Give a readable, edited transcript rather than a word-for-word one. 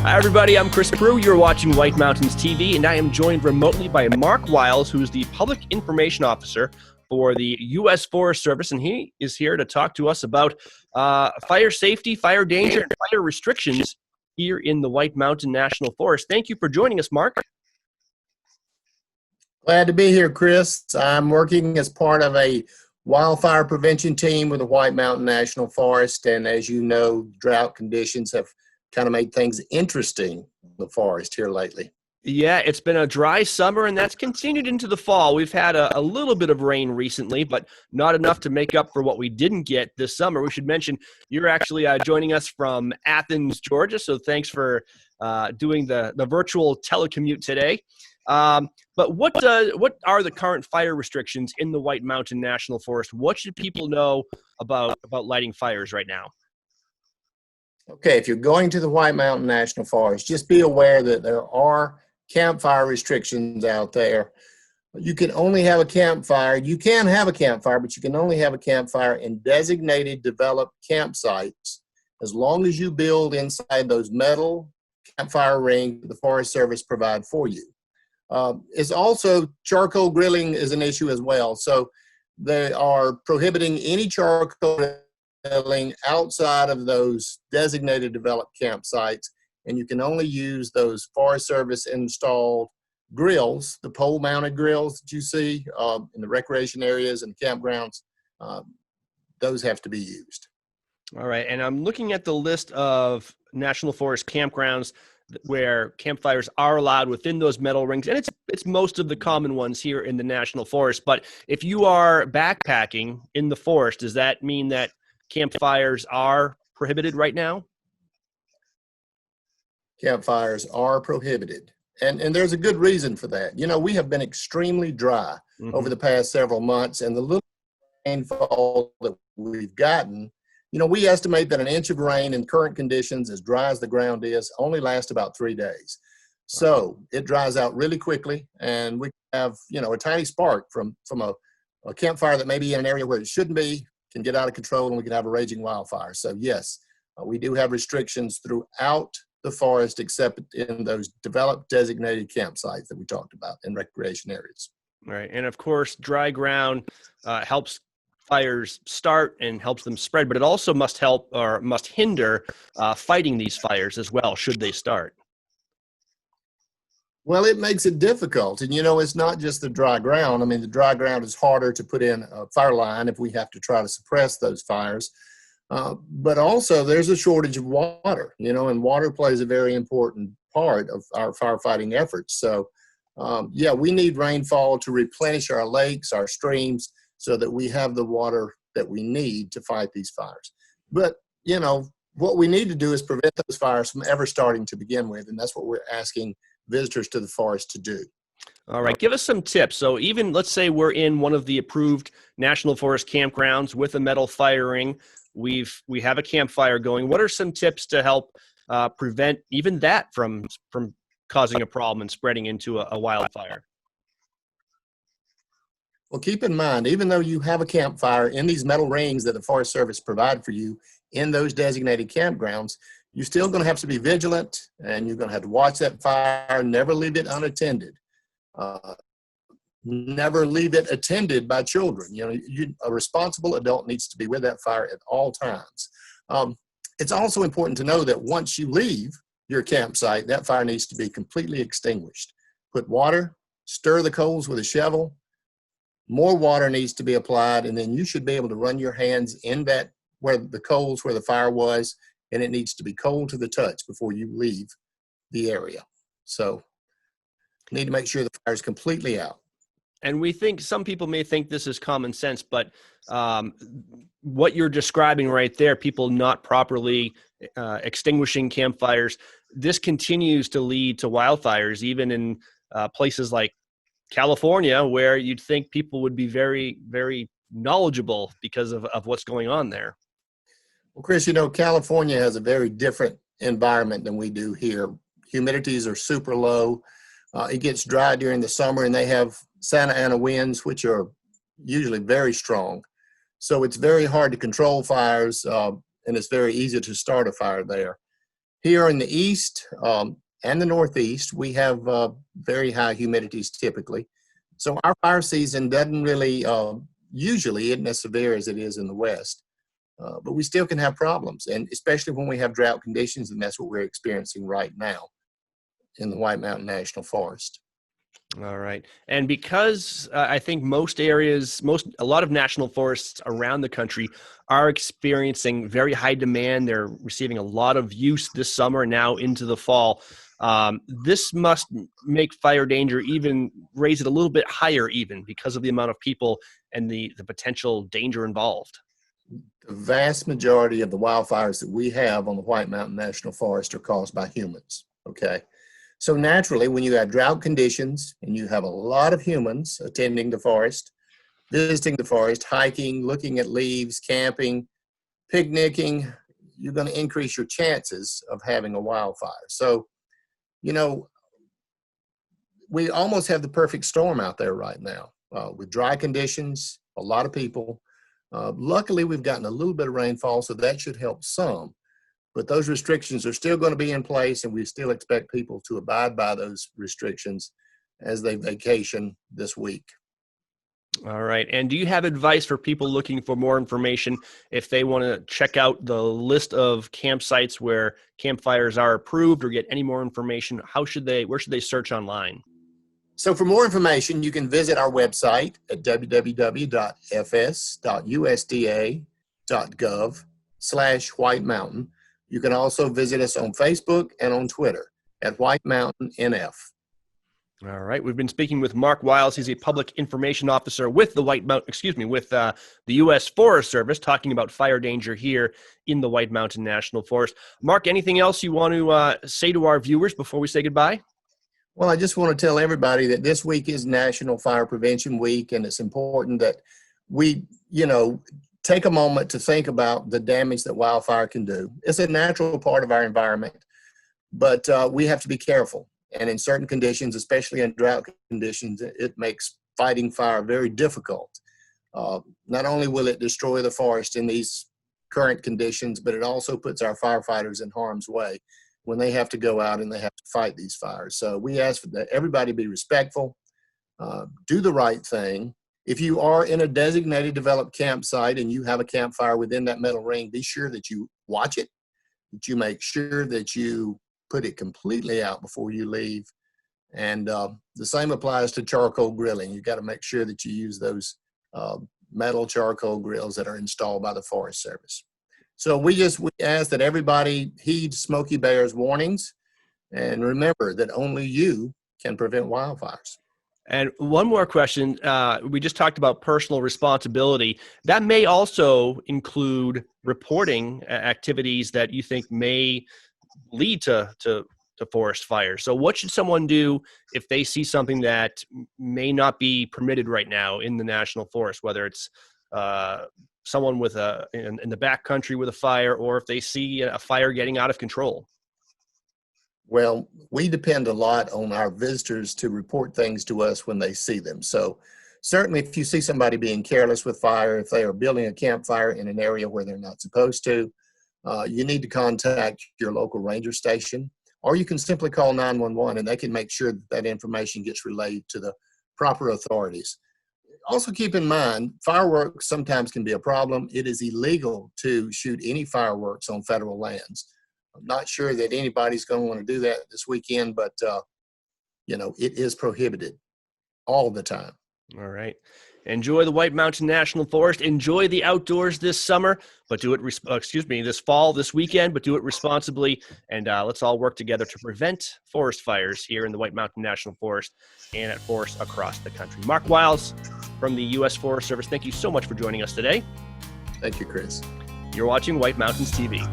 Hi, everybody. I'm Chris Prue. You're watching White Mountains TV, and I am joined remotely by Mark Wiles, who's the Public Information Officer for the U.S. Forest Service, and he is here to talk to us about fire safety, fire danger, and fire restrictions here in the White Mountain National Forest. Thank you for joining us, Mark. Glad to be here, Chris. I'm working as part of a wildfire prevention team with the White Mountain National Forest, and as you know, drought conditions have kind of made things interesting in the forest here lately. Yeah, it's been a dry summer, and that's continued into the fall. We've had a little bit of rain recently, but not enough to make up for what we didn't get this summer. We should mention you're actually joining us from Athens, Georgia, so thanks for doing the virtual telecommute today. But what are the current fire restrictions in the White Mountain National Forest? What should people know about lighting fires right now? Okay, if you're going to the White Mountain National Forest, just be aware that there are campfire restrictions out there. You can only have a campfire. You can have a campfire, but you can only have a campfire in designated developed campsites as long as you build inside those metal campfire rings the Forest Service provide for you. It's also charcoal grilling is an issue as well. So they are prohibiting any charcoal grilling outside of those designated developed campsites, and you can only use those Forest Service installed grills, the pole mounted grills that you see in the recreation areas and campgrounds. Those have to be used. All right, and I'm looking at the list of National Forest campgrounds where campfires are allowed within those metal rings, and it's most of the common ones here in the National Forest. But if you are backpacking in the forest, does that mean that campfires are prohibited right now? Campfires are prohibited. And there's a good reason for that. You know, we have been extremely dry over the past several months, and the little rainfall that we've gotten, you know, we estimate that an inch of rain in current conditions, as dry as the ground is, only lasts about 3 days. So it dries out really quickly, and we have, you know, a tiny spark from a campfire that may be in an area where it shouldn't be, can get out of control, and we can have a raging wildfire. So yes, we do have restrictions throughout the forest, except in those developed designated campsites that we talked about in recreation areas. Right, and of course, dry ground helps fires start and helps them spread, but it also must help or must hinder fighting these fires as well, should they start. Well, it makes it difficult. And, you know, it's not just the dry ground. I mean, the dry ground is harder to put in a fire line if we have to try to suppress those fires. But also there's a shortage of water, you know, and water plays a very important part of our firefighting efforts. So, yeah, we need rainfall to replenish our lakes, our streams, so that we have the water that we need to fight these fires. But, you know, what we need to do is prevent those fires from ever starting to begin with. And that's what we're asking visitors to the forest to do. All right, give us some tips. So even let's say we're in one of the approved National Forest campgrounds with a metal fire ring. We have a campfire going. What are some tips to help prevent even that from causing a problem and spreading into a wildfire? Well, keep in mind, even though you have a campfire in these metal rings that the Forest Service provide for you in those designated campgrounds, you're still going to have to be vigilant, and you're going to have to watch that fire, never leave it unattended. Never leave it attended by children. You know, a responsible adult needs to be with that fire at all times. It's also important to know that once you leave your campsite, that fire needs to be completely extinguished. Put water, stir the coals with a shovel, more water needs to be applied, and then you should be able to run your hands in that where the fire was, and it needs to be cold to the touch before you leave the area. So you need to make sure the fire is completely out. And we think some people may think this is common sense, but what you're describing right there, people not properly extinguishing campfires, this continues to lead to wildfires, even in places like California, where you'd think people would be very, very knowledgeable because of what's going on there. Well, Chris, you know, California has a very different environment than we do here. Humidities are super low. It gets dry during the summer, and they have Santa Ana winds, which are usually very strong. So it's very hard to control fires, and it's very easy to start a fire there. Here in the east and the northeast, we have very high humidities typically. So our fire season doesn't really, usually isn't as severe as it is in the west. But we still can have problems, and especially when we have drought conditions, and that's what we're experiencing right now in the White Mountain National Forest. All right. And because I think a lot of national forests around the country are experiencing very high demand. They're receiving a lot of use this summer and now into the fall. This must make fire danger even raise it a little bit higher even because of the amount of people and the potential danger involved. The vast majority of the wildfires that we have on the White Mountain National Forest are caused by humans, okay? So naturally, when you have drought conditions and you have a lot of humans attending the forest, visiting the forest, hiking, looking at leaves, camping, picnicking, you're going to increase your chances of having a wildfire. So, you know, we almost have the perfect storm out there right now with dry conditions, a lot of people. Luckily, we've gotten a little bit of rainfall, so that should help some. But those restrictions are still going to be in place, and we still expect people to abide by those restrictions as they vacation this week. All right. And do you have advice for people looking for more information if they want to check out the list of campsites where campfires are approved or get any more information? Where should they search online? So for more information, you can visit our website at www.fs.usda.gov/White Mountain. You can also visit us on Facebook and on Twitter at White Mountain NF. All right. We've been speaking with Mark Wiles. He's a public information officer with the the U.S. Forest Service, talking about fire danger here in the White Mountain National Forest. Mark, anything else you want to say to our viewers before we say goodbye? Well, I just want to tell everybody that this week is National Fire Prevention Week, and it's important that we, take a moment to think about the damage that wildfire can do. It's a natural part of our environment, but we have to be careful. And in certain conditions, especially in drought conditions, it makes fighting fire very difficult. Not only will it destroy the forest in these current conditions, but it also puts our firefighters in harm's way when they have to go out and they have to fight these fires. So we ask that everybody be respectful, do the right thing. If you are in a designated developed campsite and you have a campfire within that metal ring, be sure that you watch it, that you make sure that you put it completely out before you leave. And the same applies to charcoal grilling. You got to make sure that you use those metal charcoal grills that are installed by the Forest Service. So we ask that everybody heed Smokey Bear's warnings and remember that only you can prevent wildfires. And one more question. We just talked about personal responsibility. That may also include reporting activities that you think may lead to forest fires. So what should someone do if they see something that may not be permitted right now in the national forest, whether it's someone in the backcountry with a fire, or if they see a fire getting out of control? Well, we depend a lot on our visitors to report things to us when they see them. So certainly if you see somebody being careless with fire, if they are building a campfire in an area where they're not supposed to, you need to contact your local ranger station, or you can simply call 911 and they can make sure that information gets relayed to the proper authorities. Also keep in mind, fireworks sometimes can be a problem. It is illegal to shoot any fireworks on federal lands. I'm not sure that anybody's going to want to do that this weekend, but it is prohibited all the time. All right. Enjoy the White Mountain National Forest. Enjoy the outdoors this summer, but do it, this weekend, but do it responsibly. And let's all work together to prevent forest fires here in the White Mountain National Forest and at forests across the country. Mark Wiles from the U.S. Forest Service, thank you so much for joining us today. Thank you, Chris. You're watching White Mountains TV.